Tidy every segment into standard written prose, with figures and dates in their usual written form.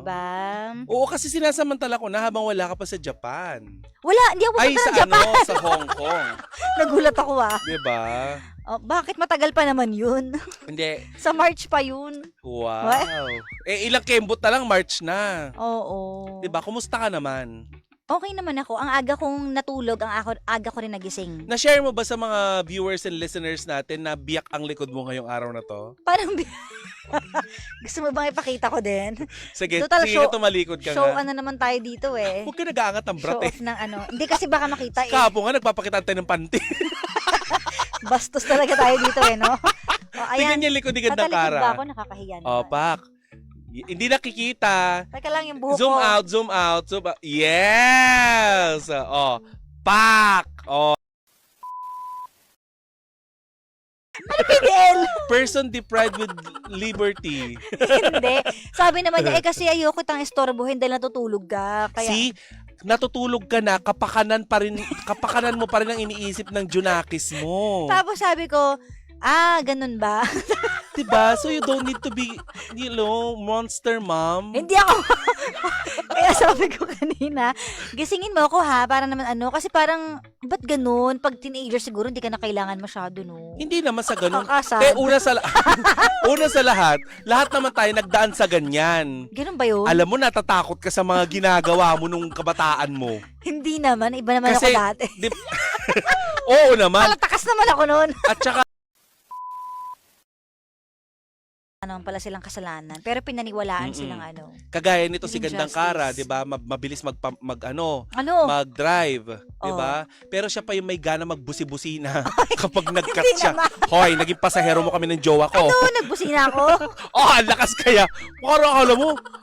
Ba? Oo, kasi sinasamantala ko na habang wala ka pa sa Japan. Wala, hindi ako Ay, pupunta sa ng Japan. ano, sa Hong Kong. Nagulat ako Diba? Oh, bakit matagal pa naman yun? Hindi. Sa March pa yun. Wow. Eh, ilang kembot na lang, March na. Oo. Diba? Kumusta ka naman? Okay naman ako. Ang aga kong natulog, aga ko rin nagising. Na-share mo ba sa mga viewers and listeners natin na biyak ang likod mo ngayong araw na to? Parang gusto mo bang ipakita ko din? Sige, Total, sige show- na tumalikod ka Show nga. ano naman tayo dito eh. Huwag ka nag-aangat ng brat Show eh. off ng ano. Hindi kasi baka makita eh. Kapo nga, nagpapakita tayo ng panty. Bastos talaga tayo dito eh, no? O, Tingnan ayan. niya likod ni ganda Tatalikod ba Kara. ako? Nakakahiya naman. Oh, pak. Hindi nakikita. Teka lang yung buhok Zoom ko. out, zoom out, zoom out. Yes! Oh, pak! Oh, PBL! person deprived with liberty. Hindi. Sabi naman niya, kasi ayoko tang istorbohin dahil natutulog ka. Kaya, See? Natutulog ka na, kapakanan mo pa rin ang iniisip ng Junakis mo. Tapos sabi ko, ganun ba? Diba? So you don't need to be, monster mom. Hindi ako. Kaya sabi ko kanina, gisingin mo ako ha, para naman kasi parang, ba't ganun? Pag teenager siguro, hindi ka na kailangan masyado, no? Hindi naman sa ganun. Kakasad. Eh, una sa lahat naman tayo nagdaan sa ganyan. Ganun ba yun? Alam mo, natatakot ka sa mga ginagawa mo nung kabataan mo. Hindi naman, iba naman Kasi, ako dati. Oo naman. Palatakas naman ako noon. At saka, Ano pala silang kasalanan. Pero pinaniwalaan Mm-mm. silang kagaya nito si Injustice. Gandang Kara, 'di ba? Mabilis Ano? mag-drive, 'di Oh. ba? Pero siya pa yung may gana magbusi-busina kapag nag-cut Hindi siya. naman. Hoy, naging pasahero mo kami ng jowa ko. Nagbusina ako? Oh, ang lakas kaya. Parang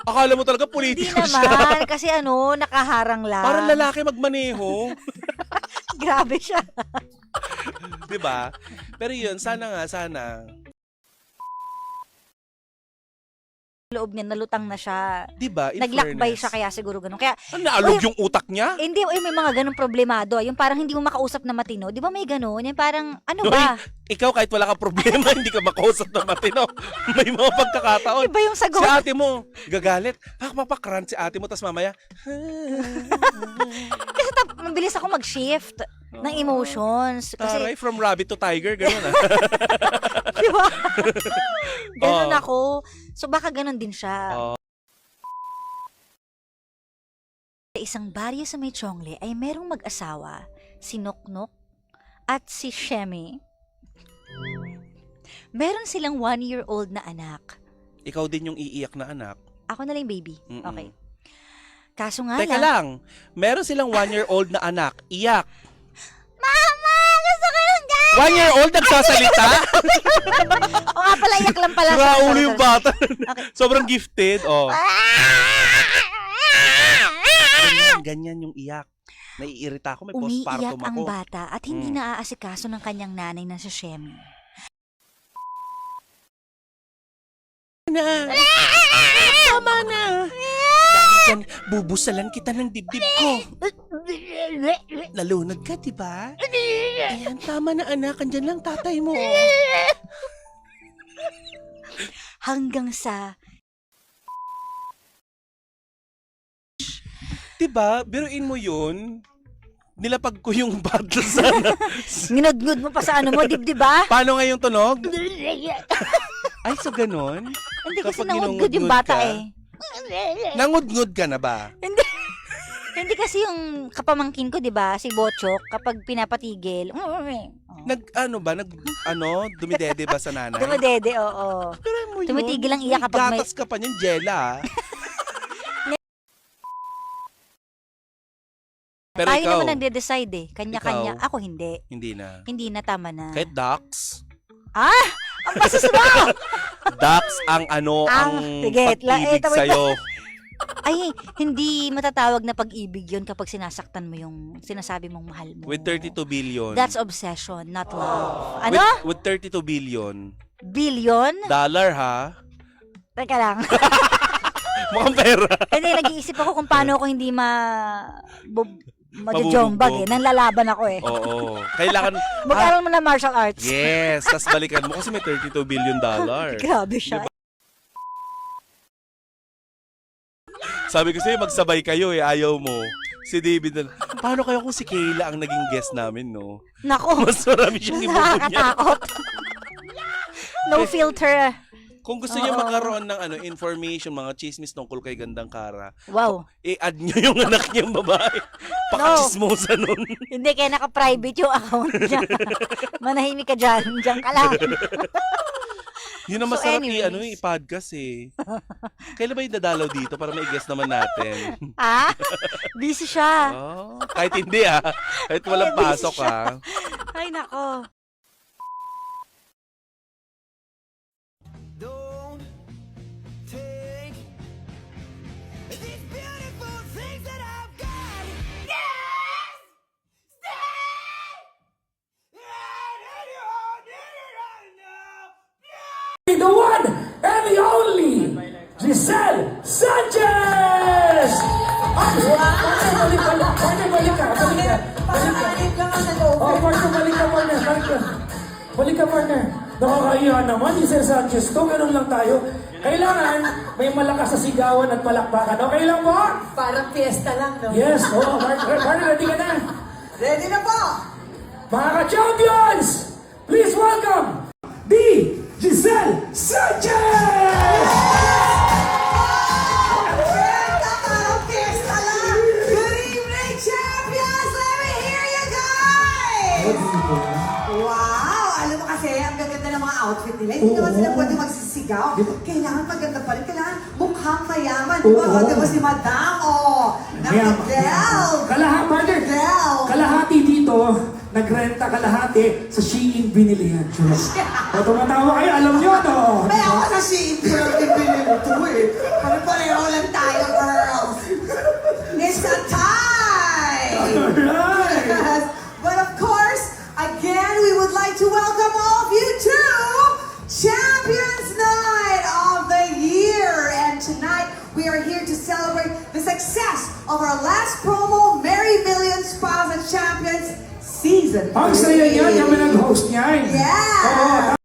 akala mo talaga Hindi politiko siya. naman. Kasi nakaharang lang. Parang lalaki magmaneho, Grabe siya. 'di ba? Pero 'yun, sana Loob niya, nalutang na siya. 'di ba? In Naglakbay fairness. siya, kaya siguro ganun. Kaya, Naalog yung utak niya? hindi, may mga ganun problemado. Yung parang hindi mo makausap na matino. Di ba may ganun? Yung parang, ba? Ikaw kahit wala kang problema, hindi ka makausap na matino. May mga pagkakataon. Iba yung sagot. Si ate mo, gagalit. Pakpakrant si ate mo, tas mamaya, Kasi mabilis ako mag-shift ng emotions. Kasi, taray, from rabbit to tiger, gano'n ah. di ba? Ganun Oh. ako. So, baka ganun din siya. Oh. Sa isang baryo sa may Chongle ay merong mag-asawa, si Noknok at si Shemi. Meron silang 1-year-old na anak. Ikaw din yung iiyak na anak. Ako na lang yung baby. Mm-mm. Okay. Kaso nga Teka lang, meron silang 1-year-old na anak, iyak. Mama! Gusto ko ng ganyan! 1-year-old nagsasalita? O nga pala, iyak lang pala. Sira Sorry, ulo sorry, yung sorry. bata. Sobrang gifted. Oh. Ganyan yung iyak. Naiirita ako, may Umiiyak postpartum ang ako. bata at hindi naaasikaso ng kanyang nanay na si Shemi. Tama na. Dahil dyan, bubusalan kita ng dibdib ko. Nalunod ka, diba? Ayan, tama na anak. Andyan lang tatay mo. Hanggang sa, Diba? Biruin mo yun. Nilapag ko yung bottle sana. nginudngud mo pa sa mo, dibdib ba? Paano nga yung tunog? Ay, so ganon? Hindi kasi Kapag nangudngud yung ginungudngud bata ka? eh. Nangudngud ka na ba? Hindi kasi yung kapamangkin ko, di ba, si Bochok, kapag pinapatigil, Dumidede ba sa nanay? dumadede, oo. Try mo yun. Tumitigil ang iyak kapag may- Gatas ka pa niyan, Jella. Pero Tayo ikaw, naman nagde-decide eh. Kanya-kanya. Ikaw? Ako hindi. hindi na. Hindi na, tama na. Kahit ducks? Ang basis mo! Ducks ang sige, pag-ibig wait. sa'yo. Ay, hindi matatawag na pag-ibig yun kapag sinasaktan mo yung sinasabi mong mahal mo. With 32 billion. That's obsession, not love. Ano? With 32 billion. Billion? Dollar, ha? Teka lang. Mukhang pera. Hindi, nag-iisip ako kung paano ako hindi majojombag eh. Nanlalaban ako eh. Oo. Kailangan, Mag-aral mo na martial arts. yes, tas balikan mo kasi may 32 billion dollar. Grabe siya. Sabi ko sa'yo, magsabay kayo eh. Ayaw mo. Si David na, paano kayo kung si Kayla ang naging guest namin, no? Nako, Mas marami siyang ibubunya. nakakatakot. No filter. Kung gusto niyo magkaroon ng information, mga chismis tungkol kay Gandang Kara, Wow. i-add niyo yung anak niyang babae. Pakachismosa nun. Hindi, kaya naka-private yung account niya. Manahimik ka dyan. Diyan ka lang. Yun ang So masarap anyways. i-podcast eh. Kailan ba yung dadalaw dito para ma-guess naman natin? Ah? Busy siya. Oh, kahit hindi Kahit walang Busy pasok siya. Ay, nako. Don't take these beautiful things that I've got. Yes! Stay! The one and the only Giselle Sanchez! Balik ka. Balik ka, partner. Nakakahiya naman, Giselle Sanchez to. Ganun lang tayo. Kailangan may malakas sa sigawan at palakpakan. Okay lang po? Parang fiesta lang, no? Yes, oo. Partner, ready ka na? Ready na po! Mga ka-champions, please welcome the Giselle Sanchez! Parang fiesta lang! Good evening, champions! Let me hear you guys! Wow! Alam mo kasi, ang gaganda ng mga outfit nila. Hindi naman sila pwede magsisigaw. Kailangan maganda pa rin. Kailangan mukhang mayaman. Diba? Oo. Diba si Madam? Nakadel! Partner, kalahati dito, nagrenta kalahati sa Shein binili yan. O tumatawa kayo, alam nyo, no? May ako sa Shein pero ibinin ito eh. Pare-pareho lang tayo, girls. It's a tie! Alright! Yes. But of course, again, we would like to welcome all of you to Champions Night of the Year. And tonight, we are here to celebrate the success of our last promo, Merry Millions Spas and Champions Season 3. Ang saya niyan, kami nag-host niyan. Yeah! Oo,